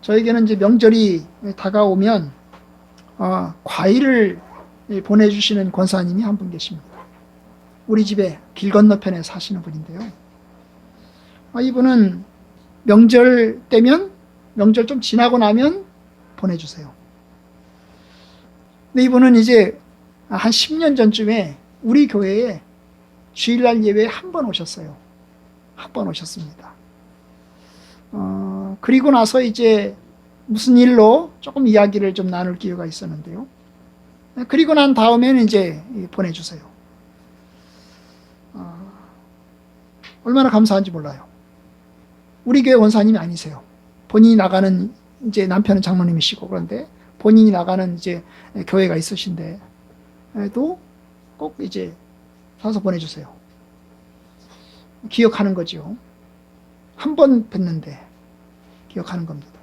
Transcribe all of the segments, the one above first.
저에게는 이제 명절이 다가오면 과일을 보내주시는 권사님이 한 분 계십니다. 우리 집에 길 건너편에 사시는 분인데요. 이분은 명절 때면, 명절 좀 지나고 나면 보내주세요. 근데 이분은 이제 한 10년 전쯤에 우리 교회에 주일날 예배에 한 번 오셨어요. 한 번 오셨습니다. 그리고 나서 이제 무슨 일로 조금 이야기를 좀 나눌 기회가 있었는데요. 그리고 난 다음에는 이제 보내주세요. 얼마나 감사한지 몰라요. 우리 교회 원사님이 아니세요. 본인이 나가는, 이제 남편은 장로님이시고, 그런데 본인이 나가는 이제 교회가 있으신데, 도 꼭 이제 사서 보내주세요. 기억하는 거죠. 한 번 뵀는데, 기억하는 겁니다.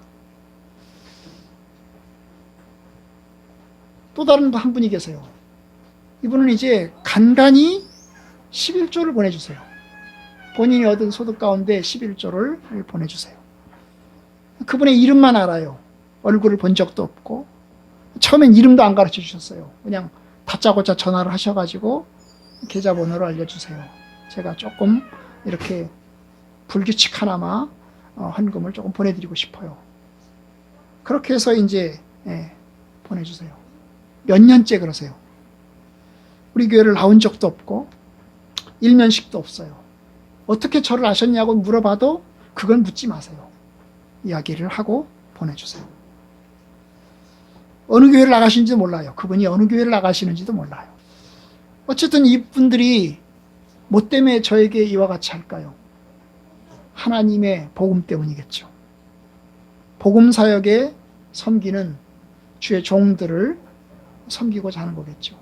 또 다른 한 분이 계세요. 이분은 이제 간간히 11조를 보내주세요. 본인이 얻은 소득 가운데 11조를 보내주세요. 그분의 이름만 알아요. 얼굴을 본 적도 없고, 처음엔 이름도 안 가르쳐 주셨어요. 그냥 다짜고짜 전화를 하셔가지고 계좌번호를 알려주세요. 제가 조금 이렇게 불규칙하나마 헌금을 조금 보내드리고 싶어요. 그렇게 해서 이제 보내주세요. 몇 년째 그러세요. 우리 교회를 나온 적도 없고 일면식도 없어요. 어떻게 저를 아셨냐고 물어봐도 그건 묻지 마세요. 이야기를 하고 보내주세요. 어느 교회를 나가시는지도 몰라요. 그분이 어느 교회를 나가시는지도 몰라요. 어쨌든 이분들이 뭐 때문에 저에게 이와 같이 할까요? 하나님의 복음 때문이겠죠. 복음 사역에 섬기는 주의 종들을 섬기고자 하는 거겠죠.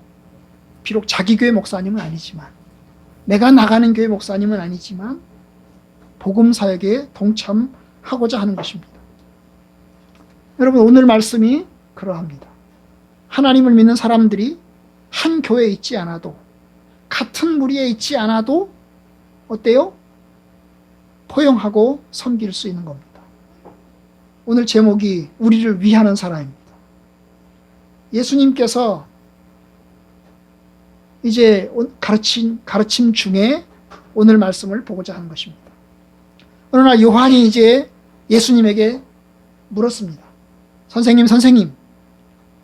비록 자기 교회 목사님은 아니지만, 내가 나가는 교회 목사님은 아니지만 복음 사역에 동참하고자 하는 것입니다. 여러분, 오늘 말씀이 그러합니다. 하나님을 믿는 사람들이 한 교회에 있지 않아도, 같은 무리에 있지 않아도 어때요? 포용하고 섬길 수 있는 겁니다. 오늘 제목이 우리를 위하는 사람입니다. 예수님께서 이제 가르침 중에 오늘 말씀을 보고자 하는 것입니다. 어느 날 요한이 이제 예수님에게 물었습니다. 선생님,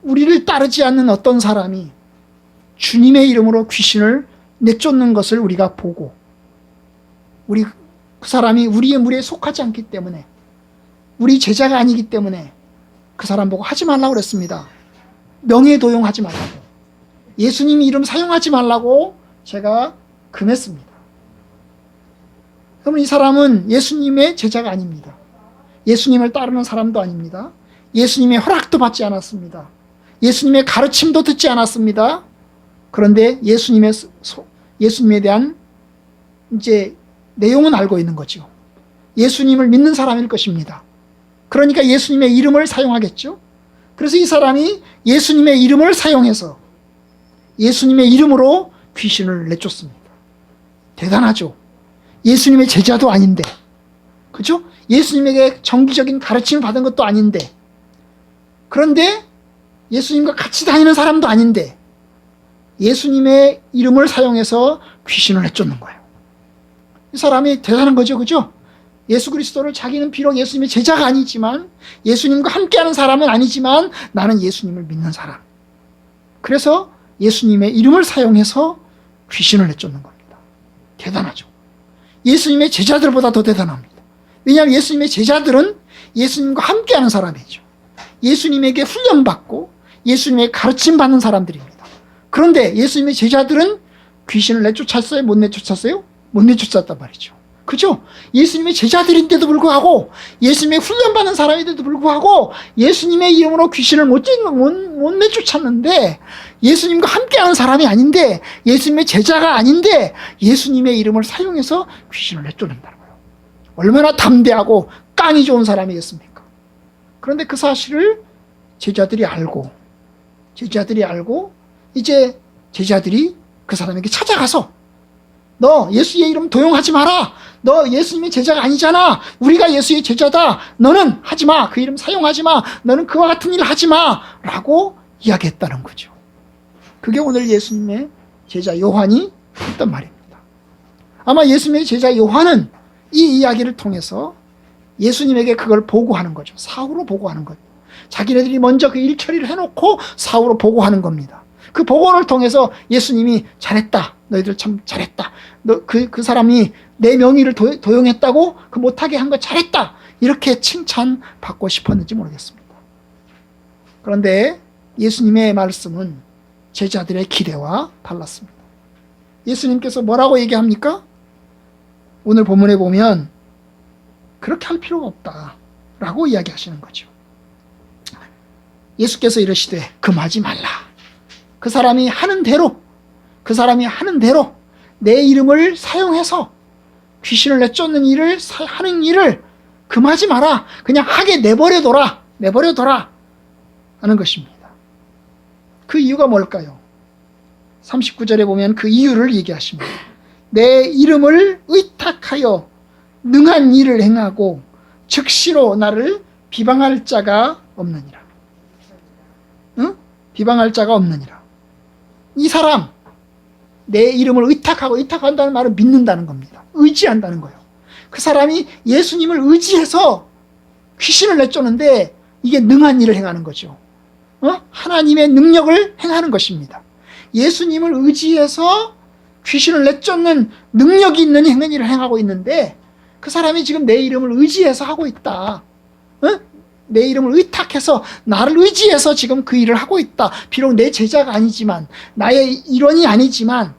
우리를 따르지 않는 어떤 사람이 주님의 이름으로 귀신을 내쫓는 것을 우리가 보고, 그 사람이 우리의 무리에 속하지 않기 때문에, 우리 제자가 아니기 때문에 그 사람 보고 하지 말라고 그랬습니다. 명예도용하지 말라고, 예수님 이름 사용하지 말라고 제가 금했습니다. 그러면 이 사람은 예수님의 제자가 아닙니다. 예수님을 따르는 사람도 아닙니다. 예수님의 허락도 받지 않았습니다. 예수님의 가르침도 듣지 않았습니다. 그런데 예수님에 대한 이제 내용은 알고 있는 거죠. 예수님을 믿는 사람일 것입니다. 그러니까 예수님의 이름을 사용하겠죠. 그래서 이 사람이 예수님의 이름을 사용해서 예수님의 이름으로 귀신을 내쫓습니다. 대단하죠. 예수님의 제자도 아닌데, 그렇죠? 예수님에게 정기적인 가르침을 받은 것도 아닌데, 그런데 예수님과 같이 다니는 사람도 아닌데 예수님의 이름을 사용해서 귀신을 내쫓는 거예요. 이 사람이 대단한 거죠, 그죠? 예수 그리스도를 자기는 비록 예수님의 제자가 아니지만, 예수님과 함께하는 사람은 아니지만 나는 예수님을 믿는 사람. 그래서 예수님의 이름을 사용해서 귀신을 내쫓는 겁니다. 대단하죠. 예수님의 제자들보다 더 대단합니다. 왜냐하면 예수님의 제자들은 예수님과 함께하는 사람이죠. 예수님에게 훈련받고 예수님의 가르침 받는 사람들입니다. 그런데 예수님의 제자들은 귀신을 내쫓았어요? 못 내쫓았어요? 못 내쫓았단 말이죠. 그죠? 예수님의 제자들인데도 불구하고, 예수님의 훈련받는 사람인데도 불구하고 예수님의 이름으로 귀신을 못 내쫓았는데, 예수님과 함께하는 사람이 아닌데, 예수님의 제자가 아닌데 예수님의 이름을 사용해서 귀신을 내쫓는다는 거예요. 얼마나 담대하고 깡이 좋은 사람이겠습니까? 그런데 그 사실을 제자들이 알고 이제 제자들이 그 사람에게 찾아가서 너 예수의 이름 도용하지 마라. 너 예수님의 제자가 아니잖아. 우리가 예수의 제자다. 너는 하지 마. 그 이름 사용하지 마. 너는 그와 같은 일을 하지 마. 라고 이야기했다는 거죠. 그게 오늘 예수님의 제자 요한이 했던 말입니다. 아마 예수님의 제자 요한은 이 이야기를 통해서 예수님에게 그걸 보고하는 거죠. 사후로 보고하는 거죠. 자기네들이 먼저 그 일 처리를 해놓고 사후로 보고하는 겁니다. 그 보고를 통해서 예수님이 잘했다. 너희들 참 잘했다. 그 사람이 내 명의를 도용했다고 그 못하게 한 거 잘했다. 이렇게 칭찬받고 싶었는지 모르겠습니다. 그런데 예수님의 말씀은 제자들의 기대와 달랐습니다. 예수님께서 뭐라고 얘기합니까? 오늘 본문에 보면 그렇게 할 필요가 없다 라고 이야기하시는 거죠. 예수께서 이러시되 금하지 말라. 그 사람이 하는 대로 내 이름을 사용해서 귀신을 내쫓는 일을 하는 일을 금하지 마라. 그냥 하게 내버려둬라 하는 것입니다. 그 이유가 뭘까요? 39절에 보면 그 이유를 얘기하십니다. 내 이름을 의탁하여 능한 일을 행하고 즉시로 나를 비방할 자가 없느니라. 응? 비방할 자가 없느니라. 이 사람 내 이름을 의탁한다는 말은 믿는다는 겁니다. 의지한다는 거예요. 그 사람이 예수님을 의지해서 귀신을 내쫓는데 이게 능한 일을 행하는 거죠. 하나님의 능력을 행하는 것입니다. 예수님을 의지해서 귀신을 내쫓는 능력이 있는 행위를 행하고 있는데 그 사람이 지금 내 이름을 의지해서 하고 있다. 내 이름을 의탁해서 나를 의지해서 지금 그 일을 하고 있다. 비록 내 제자가 아니지만 나의 일원이 아니지만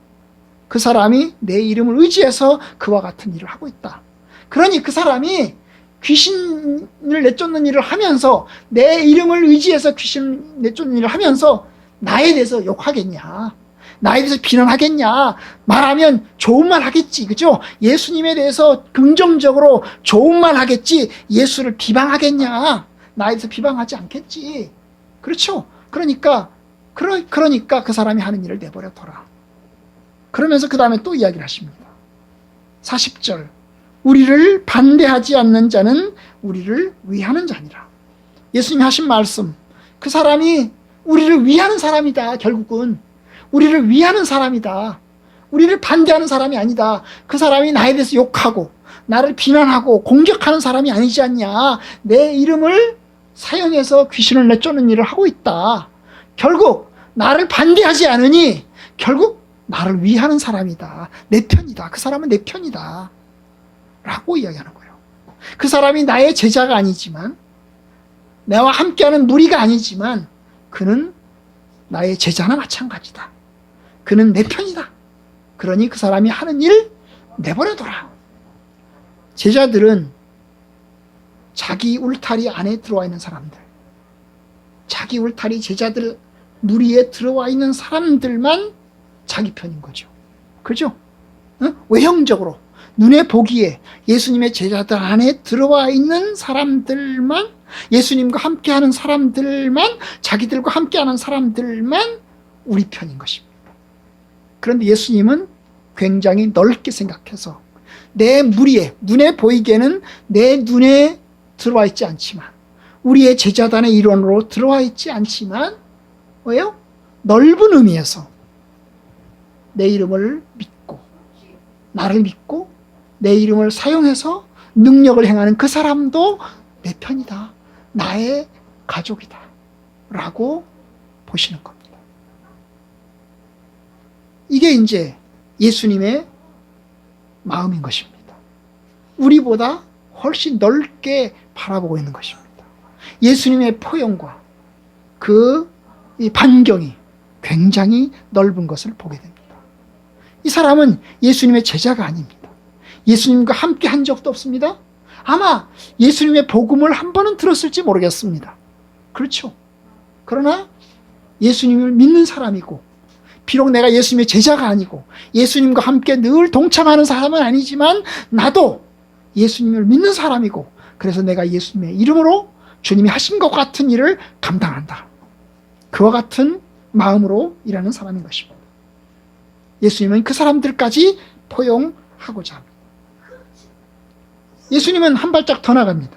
그 사람이 내 이름을 의지해서 그와 같은 일을 하고 있다. 그러니 그 사람이 귀신을 내쫓는 일을 하면서 내 이름을 의지해서 귀신을 내쫓는 일을 하면서 나에 대해서 욕하겠냐? 나에 대해서 비난하겠냐? 말하면 좋은 말 하겠지. 그죠? 예수님에 대해서 긍정적으로 좋은 말 하겠지. 예수를 비방하겠냐? 나에 대해서 비방하지 않겠지. 그렇죠? 그러니까 그 사람이 하는 일을 내버려둬라. 그러면서 그 다음에 또 이야기를 하십니다. 40절. 우리를 반대하지 않는 자는 우리를 위하는 자니라. 예수님이 하신 말씀. 그 사람이 우리를 위하는 사람이다. 결국은 우리를 위하는 사람이다. 우리를 반대하는 사람이 아니다. 그 사람이 나에 대해서 욕하고 나를 비난하고 공격하는 사람이 아니지 않냐. 내 이름을 사용해서 귀신을 내쫓는 일을 하고 있다. 결국 나를 반대하지 않으니 결국 나를 위하는 사람이다. 내 편이다. 그 사람은 내 편이다. 라고 이야기하는 거예요. 그 사람이 나의 제자가 아니지만 나와 함께하는 무리가 아니지만 그는 나의 제자나 마찬가지다. 그는 내 편이다. 그러니 그 사람이 하는 일 내버려둬라. 제자들은 자기 울타리 안에 들어와 있는 사람들, 자기 울타리 제자들 무리에 들어와 있는 사람들만 자기 편인 거죠. 그죠? 외형적으로 눈에 보기에 예수님의 제자들 안에 들어와 있는 사람들만, 예수님과 함께하는 사람들만, 자기들과 함께하는 사람들만 우리 편인 것입니다. 그런데 예수님은 굉장히 넓게 생각해서 내 무리에, 눈에 보이기에는 내 눈에 들어와 있지 않지만, 우리의 제자단의 일원으로 들어와 있지 않지만, 왜요? 넓은 의미에서 내 이름을 믿고 나를 믿고 내 이름을 사용해서 능력을 행하는 그 사람도 내 편이다. 나의 가족이다. 라고 보시는 겁니다. 이게 이제 예수님의 마음인 것입니다. 우리보다 훨씬 넓게 바라보고 있는 것입니다. 예수님의 포용과 이 반경이 굉장히 넓은 것을 보게 됩니다. 이 사람은 예수님의 제자가 아닙니다. 예수님과 함께 한 적도 없습니다. 아마 예수님의 복음을 한 번은 들었을지 모르겠습니다. 그렇죠. 그러나 예수님을 믿는 사람이고, 비록 내가 예수님의 제자가 아니고 예수님과 함께 늘 동참하는 사람은 아니지만 나도 예수님을 믿는 사람이고, 그래서 내가 예수님의 이름으로 주님이 하신 것 같은 일을 감당한다. 그와 같은 마음으로 일하는 사람인 것입니다. 예수님은 그 사람들까지 포용하고자 합니다. 예수님은 한 발짝 더 나갑니다.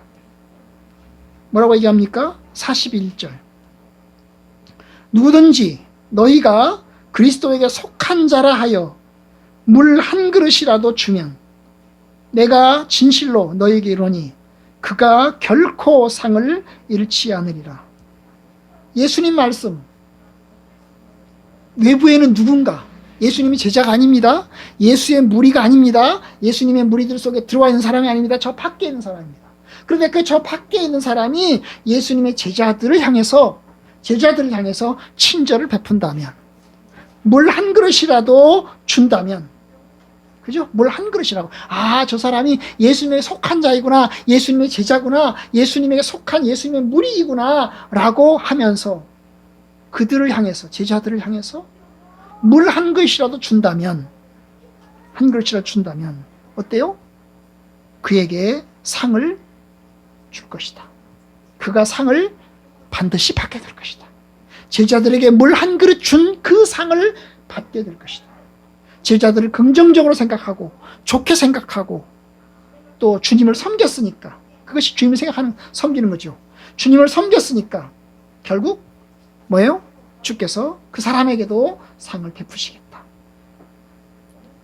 뭐라고 얘기합니까? 41절. 누구든지 너희가 그리스도에게 속한 자라 하여 물 한 그릇이라도 주면 내가 진실로 너희에게 이르노니 그가 결코 상을 잃지 않으리라. 예수님 말씀, 외부에는 누군가, 예수님이 제자가 아닙니다. 예수의 무리가 아닙니다. 예수님의 무리들 속에 들어와 있는 사람이 아닙니다. 저 밖에 있는 사람입니다. 그런데 그 저 밖에 있는 사람이 예수님의 제자들을 향해서 친절을 베푼다면, 물 한 그릇이라도 준다면, 그죠? 물 한 그릇이라고. 아, 저 사람이 예수님에 속한 자이구나, 예수님의 제자구나, 예수님에게 속한 예수님의 무리이구나 라고 하면서 그들을 향해서, 제자들을 향해서 물 한 그릇이라도 준다면, 한 그릇이라도 준다면 어때요? 그에게 상을 줄 것이다. 그가 상을 반드시 받게 될 것이다. 제자들에게 물 한 그릇 준 그 상을 받게 될 것이다. 제자들을 긍정적으로 생각하고 좋게 생각하고 또 주님을 섬겼으니까, 그것이 주님을 생각하는 섬기는 거죠. 주님을 섬겼으니까 결국 뭐예요? 주께서 그 사람에게도 상을 베푸시겠다.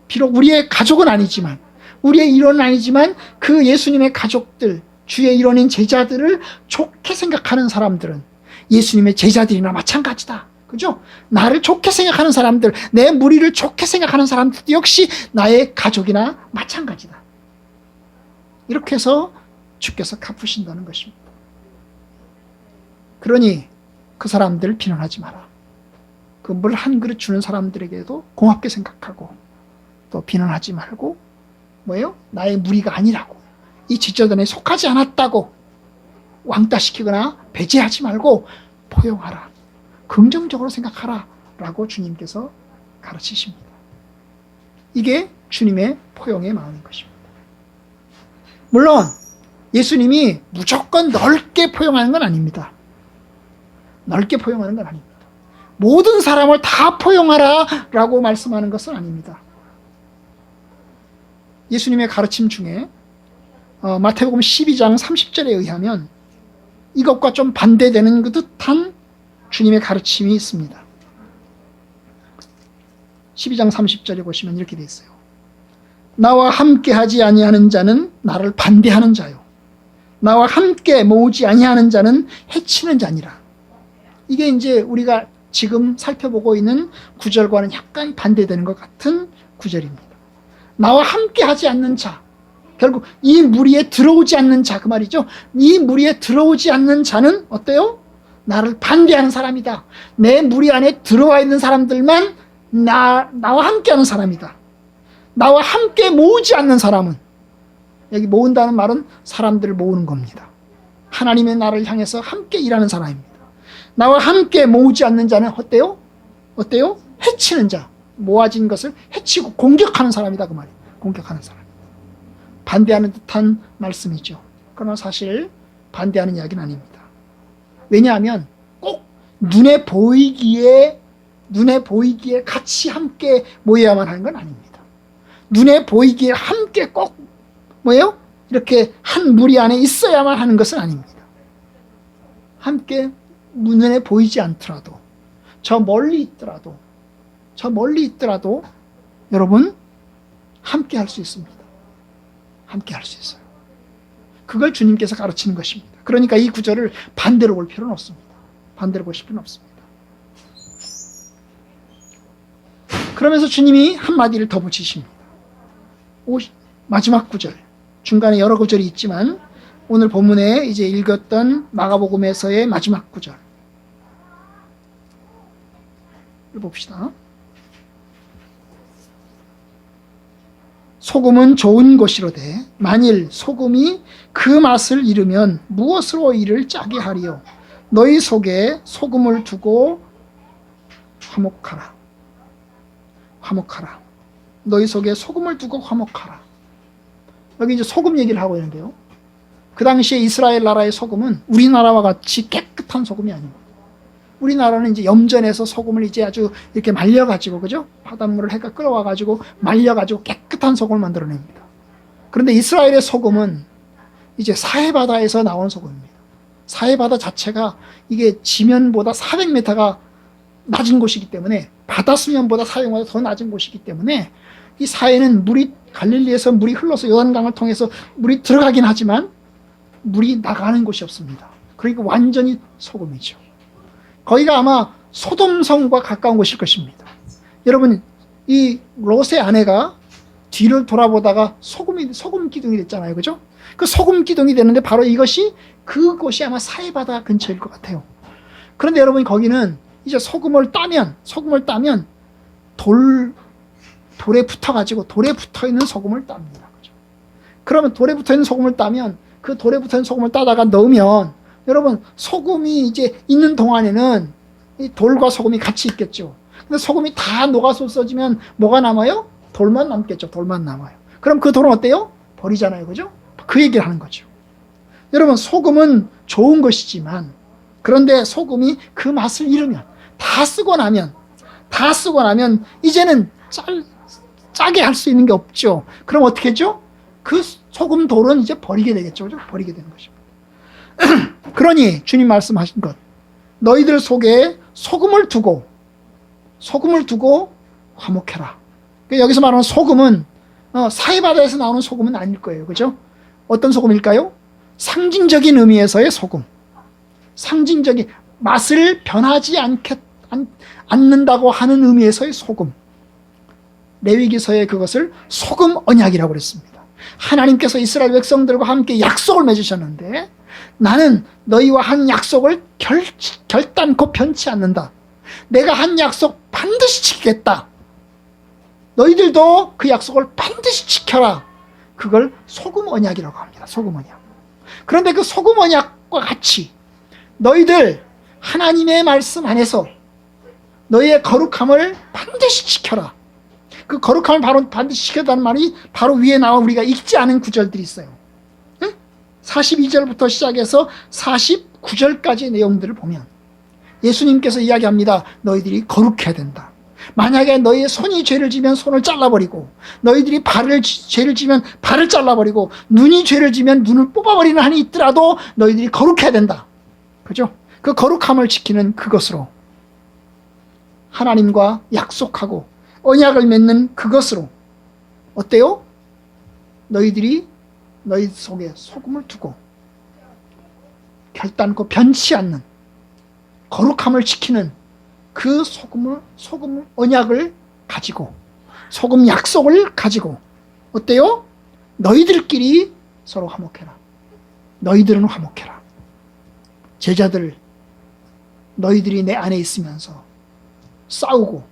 비록 우리의 가족은 아니지만, 우리의 일원은 아니지만 그 예수님의 가족들, 주의 일원인 제자들을 좋게 생각하는 사람들은 예수님의 제자들이나 마찬가지다. 그죠? 나를 좋게 생각하는 사람들, 내 무리를 좋게 생각하는 사람들 역시 나의 가족이나 마찬가지다. 이렇게 해서 주께서 갚으신다는 것입니다. 그러니 그 사람들을 비난하지 마라. 그 물 한 그릇 주는 사람들에게도 고맙게 생각하고 또 비난하지 말고 뭐예요? 나의 무리가 아니라고, 이 제자들에 속하지 않았다고 왕따시키거나 배제하지 말고 포용하라. 긍정적으로 생각하라 라고 주님께서 가르치십니다. 이게 주님의 포용의 마음인 것입니다. 물론 예수님이 무조건 넓게 포용하는 건 아닙니다. 넓게 포용하는 건 아닙니다. 모든 사람을 다 포용하라 라고 말씀하는 것은 아닙니다. 예수님의 가르침 중에 마태복음 12장 30절에 의하면 이것과 좀 반대되는 그 듯한 주님의 가르침이 있습니다. 12장 30절에 보시면 이렇게 되어 있어요. 나와 함께 하지 아니하는 자는 나를 반대하는 자요, 나와 함께 모으지 아니하는 자는 해치는 자니라. 이게 이제 우리가 지금 살펴보고 있는 구절과는 약간 반대되는 것 같은 구절입니다. 나와 함께 하지 않는 자, 결국 이 무리에 들어오지 않는 자, 그 말이죠. 이 무리에 들어오지 않는 자는 어때요? 나를 반대하는 사람이다. 내 무리 안에 들어와 있는 사람들만 나와 함께하는 사람이다. 나와 함께 모으지 않는 사람은, 여기 모은다는 말은 사람들을 모으는 겁니다. 하나님의 나라를 향해서 함께 일하는 사람입니다. 나와 함께 모으지 않는 자는 어때요? 어때요? 해치는 자, 모아진 것을 해치고 공격하는 사람이다, 그 말이에요. 공격하는 사람, 반대하는 듯한 말씀이죠. 그러나 사실 반대하는 이야기는 아닙니다. 왜냐하면 꼭 눈에 보이기에 같이 함께 모여야만 하는 건 아닙니다. 눈에 보이기에 함께 꼭 뭐예요? 이렇게 한 무리 안에 있어야만 하는 것은 아닙니다. 함께 눈에 보이지 않더라도, 저 멀리 있더라도 여러분 함께 할 수 있습니다. 함께 할 수 있어요. 그걸 주님께서 가르치는 것입니다. 그러니까 이 구절을 반대로 볼 필요는 없습니다. 반대로 보실 필요는 없습니다. 그러면서 주님이 한마디를 더 붙이십니다. 마지막 구절, 중간에 여러 구절이 있지만 오늘 본문에 이제 읽었던 마가복음에서의 마지막 구절 봅시다. 소금은 좋은 것이로되 만일 소금이 그 맛을 잃으면 무엇으로 이를 짜게 하리요? 너희 속에 소금을 두고 화목하라. 화목하라. 너희 속에 소금을 두고 화목하라. 여기 이제 소금 얘기를 하고 있는데요. 그 당시에 이스라엘 나라의 소금은 우리나라와 같이 깨끗한 소금이 아닙니다. 우리나라는 이제 염전에서 소금을 이제 아주 이렇게 말려가지고, 그죠? 바닷물을 해가 끓어와가지고 말려가지고 깨끗한 소금을 만들어냅니다. 그런데 이스라엘의 소금은 이제 사해바다에서 나온 소금입니다. 사해바다 자체가 이게 지면보다 400m가 낮은 곳이기 때문에, 바다 수면보다 400m보다 더 낮은 곳이기 때문에, 이 사해는 갈릴리에서 물이 흘러서 요단강을 통해서 물이 들어가긴 하지만 물이 나가는 곳이 없습니다. 그러니까 완전히 소금이죠. 거기가 아마 소돔성과 가까운 곳일 것입니다. 여러분, 이 롯의 아내가 뒤를 돌아보다가 소금 기둥이 됐잖아요. 그죠? 그 소금 기둥이 되는데 바로 이것이, 그곳이 아마 사해바다 근처일 것 같아요. 그런데 여러분, 거기는 이제 소금을 따면 돌에 붙어가지고, 돌에 붙어있는 소금을 땁니다. 그죠? 그러면 돌에 붙어있는 소금을 따면, 그 돌에 붙어있는 소금을 따다가 넣으면, 여러분, 소금이 이제 있는 동안에는 이 돌과 소금이 같이 있겠죠. 근데 소금이 다 녹아서 없어지면 뭐가 남아요? 돌만 남겠죠. 돌만 남아요. 그럼 그 돌은 어때요? 버리잖아요. 그죠? 그 얘기를 하는 거죠. 여러분, 소금은 좋은 것이지만, 그런데 소금이 그 맛을 잃으면, 다 쓰고 나면 이제는 짜게 할 수 있는 게 없죠. 그럼 어떻게 했죠? 그 소금 돌은 이제 버리게 되겠죠. 그죠? 버리게 되는 것입니다. 그러니 주님 말씀하신 것, 너희들 속에 소금을 두고 화목해라. 여기서 말하는 소금은 사해바다에서 나오는 소금은 아닐 거예요. 그죠? 어떤 소금일까요? 상징적인 의미에서의 소금. 상징적인, 맛을 변하지 않는다고 하는 의미에서의 소금. 레위기서에 그것을 소금 언약이라고 그랬습니다. 하나님께서 이스라엘 백성들과 함께 약속을 맺으셨는데, 나는 너희와 한 약속을 결단코 변치 않는다. 내가 한 약속 반드시 지키겠다. 너희들도 그 약속을 반드시 지켜라. 그걸 소금 언약이라고 합니다. 소금 언약. 그런데 그 소금 언약과 같이 너희들 하나님의 말씀 안에서 너희의 거룩함을 반드시 지켜라. 그 거룩함을 반드시 지켜라는 말이 바로 위에 나와 우리가 읽지 않은 구절들이 있어요. 42절부터 시작해서 49절까지의 내용들을 보면 예수님께서 이야기합니다. 너희들이 거룩해야 된다. 만약에 너희의 손이 죄를 지면 손을 잘라버리고, 너희들이 죄를 지면 발을 잘라버리고, 눈이 죄를 지면 눈을 뽑아버리는 한이 있더라도 너희들이 거룩해야 된다. 그죠? 그 거룩함을 지키는 그것으로, 하나님과 약속하고 언약을 맺는 그것으로, 어때요? 너희들이 너희 속에 소금을 두고 결단코 변치 않는 거룩함을 지키는 그 소금 언약을 가지고, 소금 약속을 가지고, 어때요? 너희들끼리 서로 화목해라. 너희들은 화목해라. 제자들, 너희들이 내 안에 있으면서 싸우고,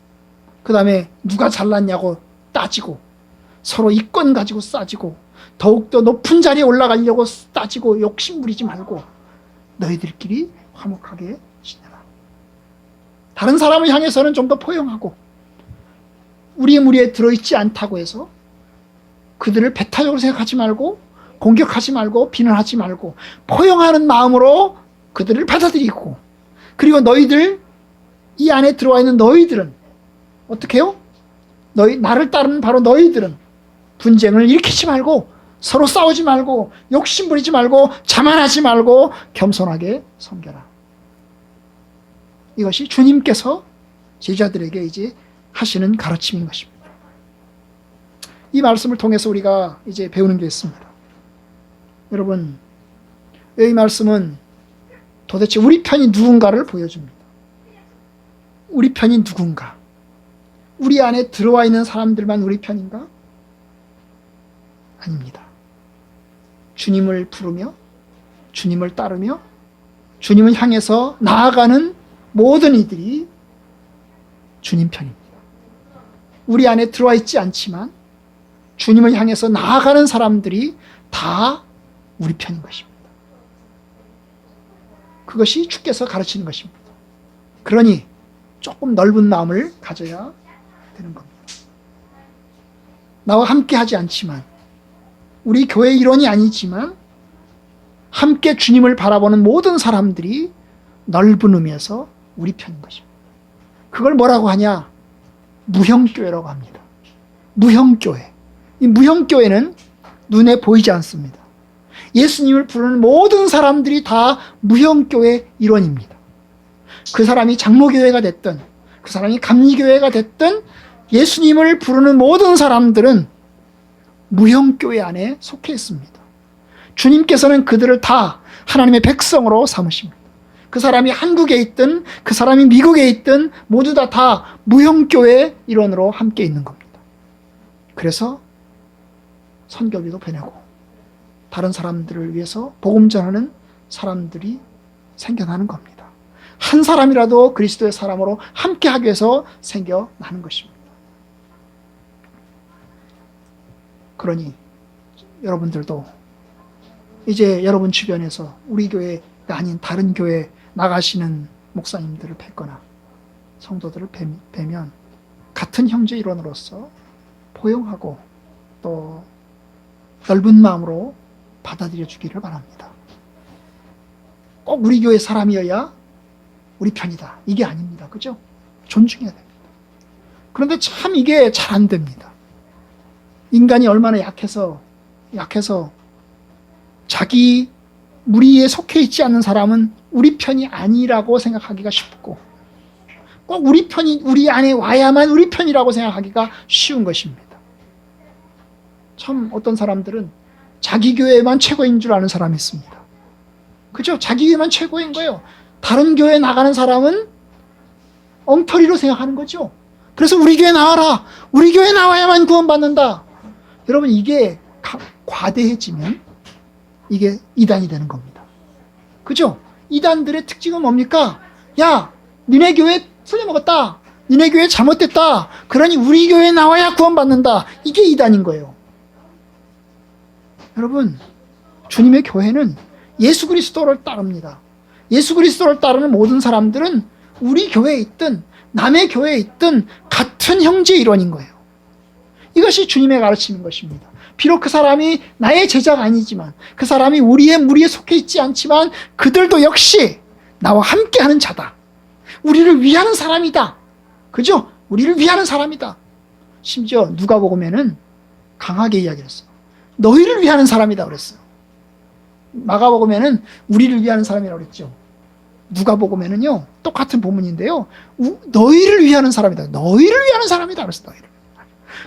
그 다음에 누가 잘났냐고 따지고, 서로 이권 가지고 싸지고, 더욱더 높은 자리에 올라가려고 따지고 욕심 부리지 말고 너희들끼리 화목하게 지내라. 다른 사람을 향해서는 좀 더 포용하고, 우리의 무리에 들어있지 않다고 해서 그들을 배타적으로 생각하지 말고, 공격하지 말고, 비난하지 말고, 포용하는 마음으로 그들을 받아들이고, 그리고 너희들, 이 안에 들어와 있는 너희들은 어떻게 해요? 나를 따르는 바로 너희들은 분쟁을 일으키지 말고, 서로 싸우지 말고, 욕심 부리지 말고, 자만하지 말고 겸손하게 섬겨라. 이것이 주님께서 제자들에게 이제 하시는 가르침인 것입니다. 이 말씀을 통해서 우리가 이제 배우는 게 있습니다. 여러분, 이 말씀은 도대체 우리 편이 누군가를 보여줍니다. 우리 편이 누군가? 우리 안에 들어와 있는 사람들만 우리 편인가? 아닙니다. 주님을 부르며, 주님을 따르며, 주님을 향해서 나아가는 모든 이들이 주님 편입니다. 우리 안에 들어와 있지 않지만 주님을 향해서 나아가는 사람들이 다 우리 편인 것입니다. 그것이 주께서 가르치는 것입니다. 그러니 조금 넓은 마음을 가져야 되는 겁니다. 나와 함께 하지 않지만, 우리 교회 일원이 아니지만 함께 주님을 바라보는 모든 사람들이 넓은 의미에서 우리 편인 것입니다. 그걸 뭐라고 하냐? 무형교회라고 합니다. 무형교회. 이 무형교회는 눈에 보이지 않습니다. 예수님을 부르는 모든 사람들이 다 무형교회 일원입니다. 그 사람이 장로교회가 됐든 그 사람이 감리교회가 됐든 예수님을 부르는 모든 사람들은 무형교회 안에 속해 있습니다. 주님께서는 그들을 다 하나님의 백성으로 삼으십니다. 그 사람이 한국에 있든 그 사람이 미국에 있든 모두 다 무형교회 일원으로 함께 있는 겁니다. 그래서 선교비도 보내고 다른 사람들을 위해서 복음 전하는 사람들이 생겨나는 겁니다. 한 사람이라도 그리스도의 사람으로 함께 하기 위해서 생겨나는 것입니다. 그러니 여러분들도 이제 여러분 주변에서 우리 교회가 아닌 다른 교회 나가시는 목사님들을 뵙거나 성도들을 뵈면 같은 형제 일원으로서 포용하고 또 넓은 마음으로 받아들여 주기를 바랍니다. 꼭 우리 교회 사람이어야 우리 편이다. 이게 아닙니다. 그죠? 존중해야 됩니다. 그런데 참 이게 잘 안 됩니다. 인간이 얼마나 약해서 자기 무리에 속해 있지 않는 사람은 우리 편이 아니라고 생각하기가 쉽고 꼭 우리 편이 우리 안에 와야만 우리 편이라고 생각하기가 쉬운 것입니다. 참 어떤 사람들은 자기 교회만 최고인 줄 아는 사람이 있습니다. 그죠? 자기 교회만 최고인 거예요. 다른 교회 나가는 사람은 엉터리로 생각하는 거죠. 그래서 우리 교회 나와라. 우리 교회 나와야만 구원받는다. 여러분 이게 과대해지면 이게 이단이 되는 겁니다. 그죠? 이단들의 특징은 뭡니까? 야, 니네 교회 틀려먹었다. 니네 교회 잘못됐다. 그러니 우리 교회 나와야 구원받는다. 이게 이단인 거예요. 여러분, 주님의 교회는 예수 그리스도를 따릅니다. 예수 그리스도를 따르는 모든 사람들은 우리 교회에 있든 남의 교회에 있든 같은 형제 일원인 거예요. 이것이 주님의 가르침인 것입니다. 비록 그 사람이 나의 제자가 아니지만 그 사람이 우리의 무리에 속해 있지 않지만 그들도 역시 나와 함께하는 자다. 우리를 위하는 사람이다. 그죠? 우리를 위하는 사람이다. 심지어 누가복음에는 강하게 이야기했어요. 너희를 위하는 사람이다 그랬어요. 마가복음에는 우리를 위하는 사람이라고 그랬죠. 누가복음에는요 똑같은 본문인데요. 너희를 위하는 사람이다. 너희를 위하는 사람이다 그랬어요. 너희를.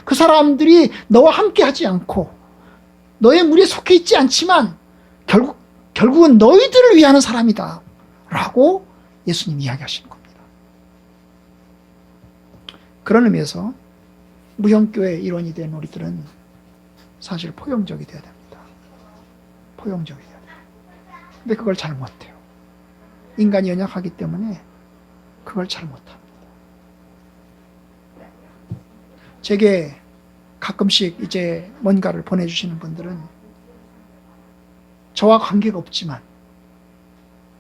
그 사람들이 너와 함께 하지 않고 너의 무리에 속해 있지 않지만 결국은 너희들을 위하는 사람이다 라고 예수님이 이야기하시는 겁니다. 그런 의미에서 무형교회 일원이 된 우리들은 사실 포용적이 되어야 됩니다. 포용적이 되어야 돼요. 근데 그걸 잘 못해요. 인간이 연약하기 때문에 그걸 잘 못합니다. 제게 가끔씩 이제 뭔가를 보내주시는 분들은 저와 관계가 없지만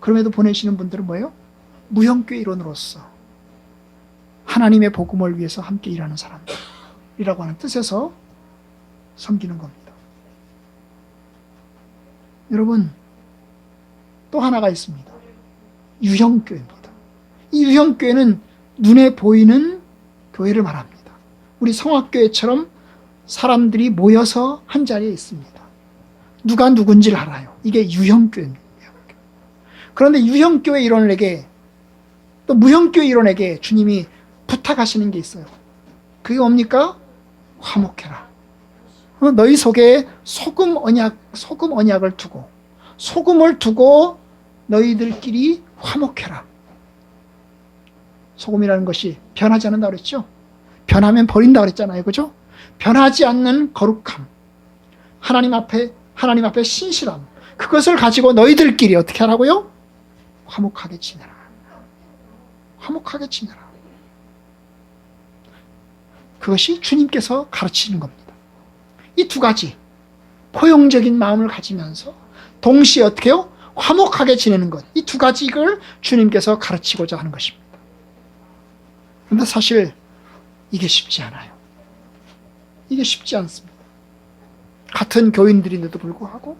그럼에도 보내시는 분들은 뭐예요? 무형교회 일원으로서 하나님의 복음을 위해서 함께 일하는 사람들이라고 하는 뜻에서 섬기는 겁니다. 여러분, 또 하나가 있습니다. 유형교회입니다. 이 유형교회는 눈에 보이는 교회를 말합니다. 우리 성악교회처럼 사람들이 모여서 한 자리에 있습니다. 누가 누군지를 알아요. 이게 유형교회입니다. 그런데 유형교회 일원에게 또 무형교회 일원에게 주님이 부탁하시는 게 있어요. 그게 뭡니까? 화목해라. 너희 속에 소금 언약을 두고 소금을 두고 너희들끼리 화목해라. 소금이라는 것이 변하지 않는다 그랬죠? 변하면 버린다 그랬잖아요. 그죠? 변하지 않는 거룩함. 하나님 앞에 신실함. 그것을 가지고 너희들끼리 어떻게 하라고요? 화목하게 지내라. 화목하게 지내라. 그것이 주님께서 가르치는 겁니다. 이 두 가지 포용적인 마음을 가지면서 동시에 어떻게 해요? 화목하게 지내는 것. 이 두 가지를 주님께서 가르치고자 하는 것입니다. 그런데 사실 이게 쉽지 않아요. 이게 쉽지 않습니다. 같은 교인들인데도 불구하고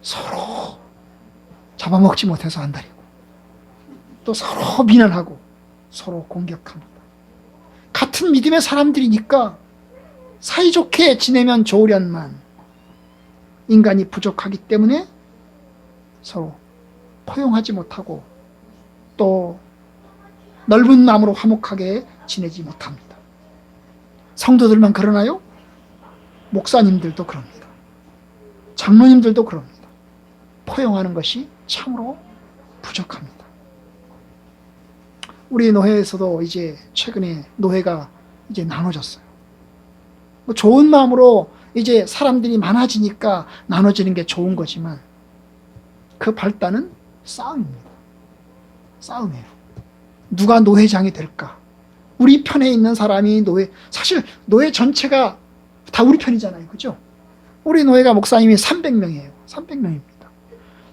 서로 잡아먹지 못해서 안달이고 또 서로 비난하고 서로 공격합니다. 같은 믿음의 사람들이니까 사이좋게 지내면 좋으련만 인간이 부족하기 때문에 서로 포용하지 못하고 또 넓은 마음으로 화목하게 지내지 못합니다. 성도들만 그러나요? 목사님들도 그럽니다. 장로님들도 그럽니다. 포용하는 것이 참으로 부족합니다. 우리 노회에서도 이제 최근에 노회가 이제 나눠졌어요. 뭐 좋은 마음으로 이제 사람들이 많아지니까 나눠지는 게 좋은 거지만 그 발단은 싸움입니다. 싸움이에요. 누가 노회장이 될까? 우리 편에 있는 사람이 노회, 사실 노회 전체가 다 우리 편이잖아요. 그죠? 우리 노회가 목사님이 300명이에요. 300명입니다.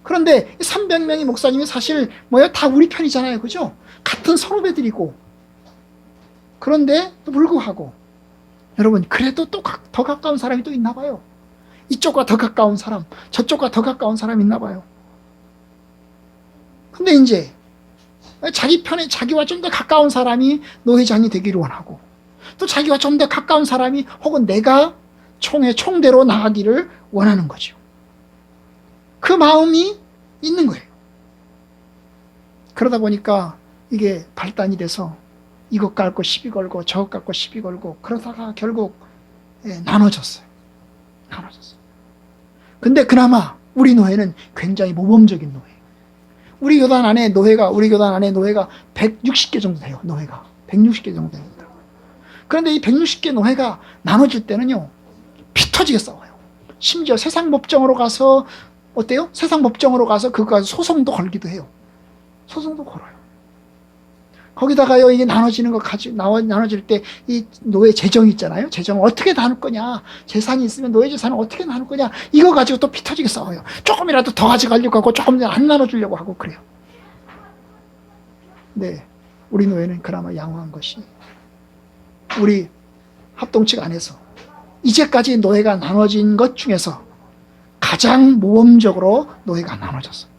그런데 300명의 목사님이 사실 뭐야? 다 우리 편이잖아요. 그죠? 같은 선후배들이고. 그런데 또 불구하고 여러분 그래도 또 더 가까운 사람이 또 있나 봐요. 이쪽과 더 가까운 사람, 저쪽과 더 가까운 사람이 있나 봐요. 근데 이제 자기 편에 자기와 좀 더 가까운 사람이 노회장이 되기를 원하고 또 자기와 좀 더 가까운 사람이 혹은 내가 총대로 나가기를 원하는 거죠. 그 마음이 있는 거예요. 그러다 보니까 이게 발단이 돼서 이것 갖고 시비 걸고 저것 갖고 시비 걸고 그러다가 결국 나눠졌어요. 나눠졌어요. 근데 그나마 우리 노회는 굉장히 모범적인 노회. 우리 교단 안에 노회가 160개 정도 돼요. 노회가 160개 정도 됩니다. 그런데 이 160개 노회가 나눠질 때는요, 피 터지게 싸워요. 심지어 세상 법정으로 가서 어때요? 세상 법정으로 가서 그거 소송도 걸기도 해요. 소송도 걸어요. 거기다가요, 이게 나눠지는 거 나눠질 때 이 노예 재정 있잖아요. 재정을 어떻게 나눌 거냐. 재산이 있으면 노예 재산을 어떻게 나눌 거냐. 이거 가지고 또 피 터지게 싸워요. 조금이라도 더 가져가려고 하고 조금 안 나눠주려고 하고 그래요. 네, 우리 노예는 그나마 양호한 것이 우리 합동측 안에서 이제까지 노예가 나눠진 것 중에서 가장 모범적으로 노예가 나눠졌어요.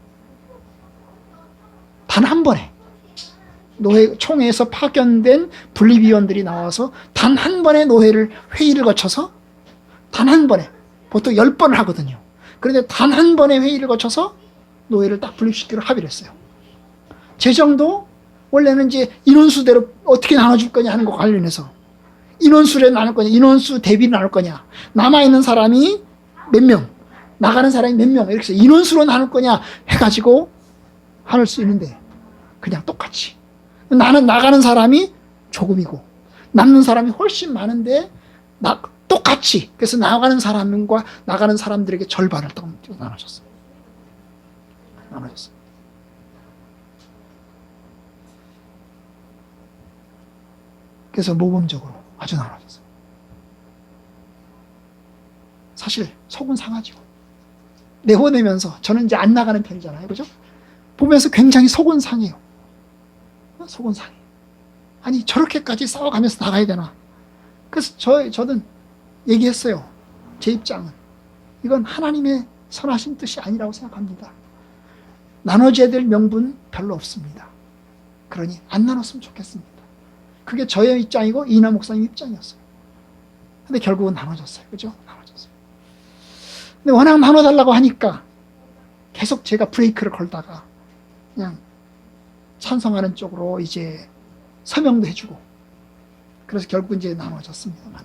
단 한 번에 노회 총회에서 파견된 분립위원들이 나와서 단 한 번의 회의를 거쳐서 단 한 번에 보통 10번을 하거든요. 그런데 단 한 번의 회의를 거쳐서 노회를 딱 분립시키기로 합의를 했어요. 재정도 원래는 이제 인원수대로 어떻게 나눠줄 거냐 하는 거 관련해서 인원수를 나눌 거냐, 인원수 대비를 나눌 거냐, 남아있는 사람이 몇 명, 나가는 사람이 몇 명, 이렇게 해서 인원수로 나눌 거냐 해가지고 할 수 있는데 그냥 똑같이 나는 나가는 사람이 조금이고 남는 사람이 훨씬 많은데 똑같이 그래서 나가는 사람과 나가는 사람들에게 절반을 나눠줬어요. 나눠줬어요. 그래서 모범적으로 아주 나눠졌어요. 사실 속은 상하죠. 내보내면서 저는 이제 안 나가는 편이잖아요. 그죠? 보면서 굉장히 속은 상해요. 속은 상해. 아니 저렇게까지 싸워가면서 나가야 되나. 그래서 저는 얘기했어요. 제 입장은 이건 하나님의 선하신 뜻이 아니라고 생각합니다. 나눠져야 될 명분 별로 없습니다. 그러니 안 나눴으면 좋겠습니다. 그게 저의 입장이고 이인하 목사님 입장이었어요. 근데 결국은 나눠졌어요. 그죠? 나눠졌어요. 근데 워낙 나눠달라고 하니까 계속 제가 브레이크를 걸다가 그냥 찬성하는 쪽으로 이제 서명도 해주고 그래서 결국 이제 나눠졌습니다만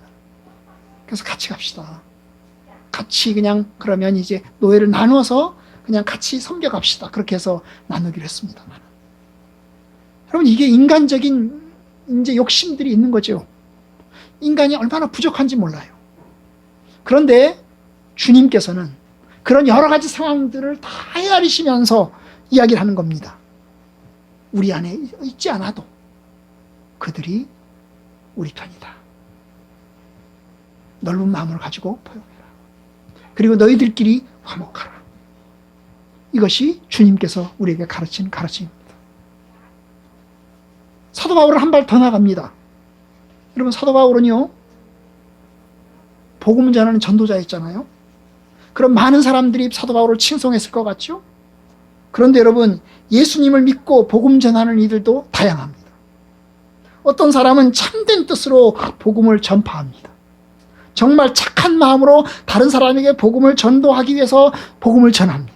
그래서 같이 갑시다. 같이 그냥 그러면 이제 노예를 나눠서 그냥 같이 섬겨갑시다. 그렇게 해서 나누기로 했습니다만 여러분 이게 인간적인 이제 욕심들이 있는 거죠. 인간이 얼마나 부족한지 몰라요. 그런데 주님께서는 그런 여러 가지 상황들을 다 헤아리시면서 이야기를 하는 겁니다. 우리 안에 있지 않아도 그들이 우리 편이다. 넓은 마음을 가지고 포용해라. 그리고 너희들끼리 화목하라. 이것이 주님께서 우리에게 가르친 가르침입니다. 사도 바울은 한 발 더 나갑니다. 여러분 사도 바울은요 복음 전하는 전도자였잖아요. 그럼 많은 사람들이 사도 바울을 칭송했을 것 같죠? 그런데 여러분, 예수님을 믿고 복음 전하는 이들도 다양합니다. 어떤 사람은 참된 뜻으로 복음을 전파합니다. 정말 착한 마음으로 다른 사람에게 복음을 전도하기 위해서 복음을 전합니다.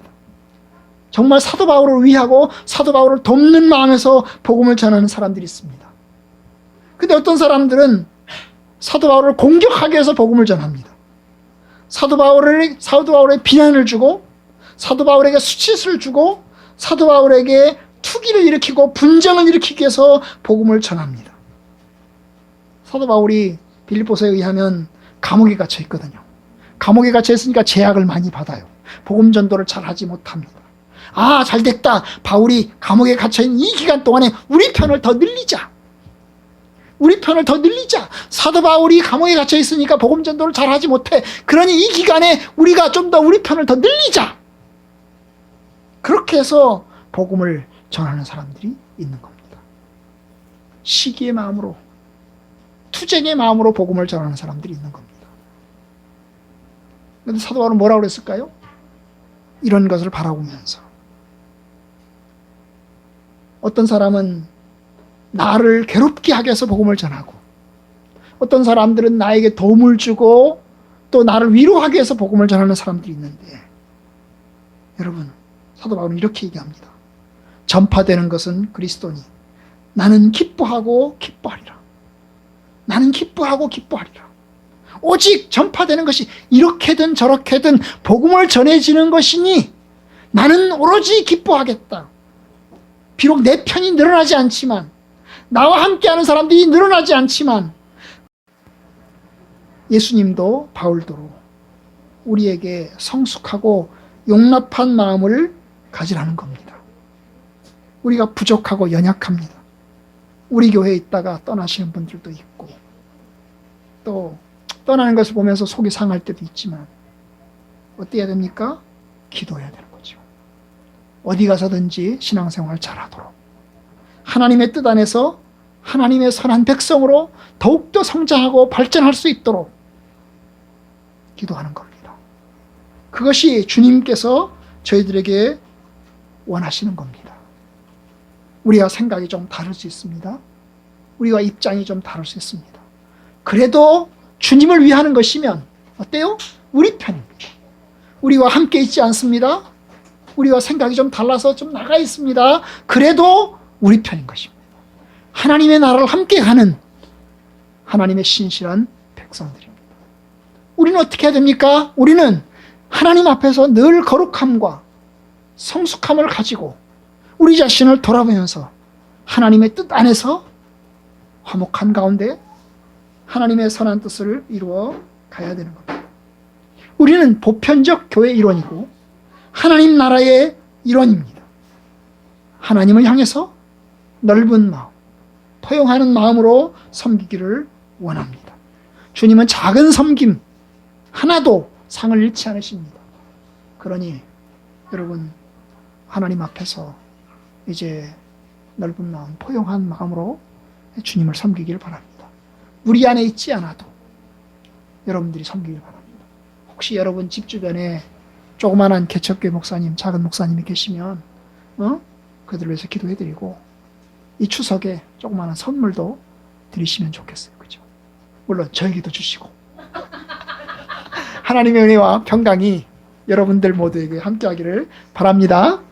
정말 사도 바울을 위하고 사도 바울을 돕는 마음에서 복음을 전하는 사람들이 있습니다. 근데 어떤 사람들은 사도 바울을 공격하기 위해서 복음을 전합니다. 사도 바울의 비난을 주고, 사도 바울에게 수치를 주고, 사도 바울에게 투기를 일으키고 분쟁을 일으키기 위해서 복음을 전합니다. 사도 바울이 빌립보서에 의하면 감옥에 갇혀 있거든요. 감옥에 갇혀 있으니까 제약을 많이 받아요. 복음 전도를 잘 하지 못합니다. 아, 잘 됐다. 바울이 감옥에 갇혀 있는 이 기간 동안에 우리 편을 더 늘리자. 우리 편을 더 늘리자. 사도 바울이 감옥에 갇혀 있으니까 복음 전도를 잘 하지 못해. 그러니 이 기간에 우리가 좀 더 우리 편을 더 늘리자. 그렇게 해서 복음을 전하는 사람들이 있는 겁니다. 시기의 마음으로, 투쟁의 마음으로 복음을 전하는 사람들이 있는 겁니다. 그런데 사도 바울은 뭐라고 그랬을까요? 이런 것을 바라보면서 어떤 사람은 나를 괴롭게 하기 위해서 복음을 전하고, 어떤 사람들은 나에게 도움을 주고 또 나를 위로하기 위해서 복음을 전하는 사람들이 있는데, 여러분, 사도 바울은 이렇게 얘기합니다. 전파되는 것은 그리스도니 나는 기뻐하고 기뻐하리라. 나는 기뻐하고 기뻐하리라. 오직 전파되는 것이 이렇게든 저렇게든 복음을 전해지는 것이니 나는 오로지 기뻐하겠다. 비록 내 편이 늘어나지 않지만, 나와 함께하는 사람들이 늘어나지 않지만, 예수님도 바울도 우리에게 성숙하고 용납한 마음을 가지라는 겁니다. 우리가 부족하고 연약합니다. 우리 교회에 있다가 떠나시는 분들도 있고, 또 떠나는 것을 보면서 속이 상할 때도 있지만 어떻게 해야 됩니까? 기도해야 되는 거죠. 어디 가서든지 신앙생활 잘하도록, 하나님의 뜻 안에서 하나님의 선한 백성으로 더욱더 성장하고 발전할 수 있도록 기도하는 겁니다. 그것이 주님께서 저희들에게 원하시는 겁니다. 우리가 생각이 좀 다를 수 있습니다. 우리가 입장이 좀 다를 수 있습니다. 그래도 주님을 위하는 것이면 어때요? 우리 편입니다. 우리와 함께 있지 않습니다. 우리와 생각이 좀 달라서 좀 나가 있습니다. 그래도 우리 편인 것입니다. 하나님의 나라를 함께 가는 하나님의 신실한 백성들입니다. 우리는 어떻게 해야 됩니까? 우리는 하나님 앞에서 늘 거룩함과 성숙함을 가지고 우리 자신을 돌아보면서 하나님의 뜻 안에서 화목한 가운데 하나님의 선한 뜻을 이루어 가야 되는 겁니다. 우리는 보편적 교회 일원이고 하나님 나라의 일원입니다. 하나님을 향해서 넓은 마음, 포용하는 마음으로 섬기기를 원합니다. 주님은 작은 섬김 하나도 상을 잃지 않으십니다. 그러니 여러분, 하나님 앞에서 이제 넓은 마음, 포용한 마음으로 주님을 섬기기를 바랍니다. 우리 안에 있지 않아도 여러분들이 섬기길 바랍니다. 혹시 여러분 집 주변에 조그만한 개척교회 목사님, 작은 목사님이 계시면 그들을 위해서 기도해드리고 이 추석에 조그만한 선물도 드리시면 좋겠어요. 그죠? 물론 저에게도 주시고 하나님의 은혜와 평강이 여러분들 모두에게 함께하기를 바랍니다.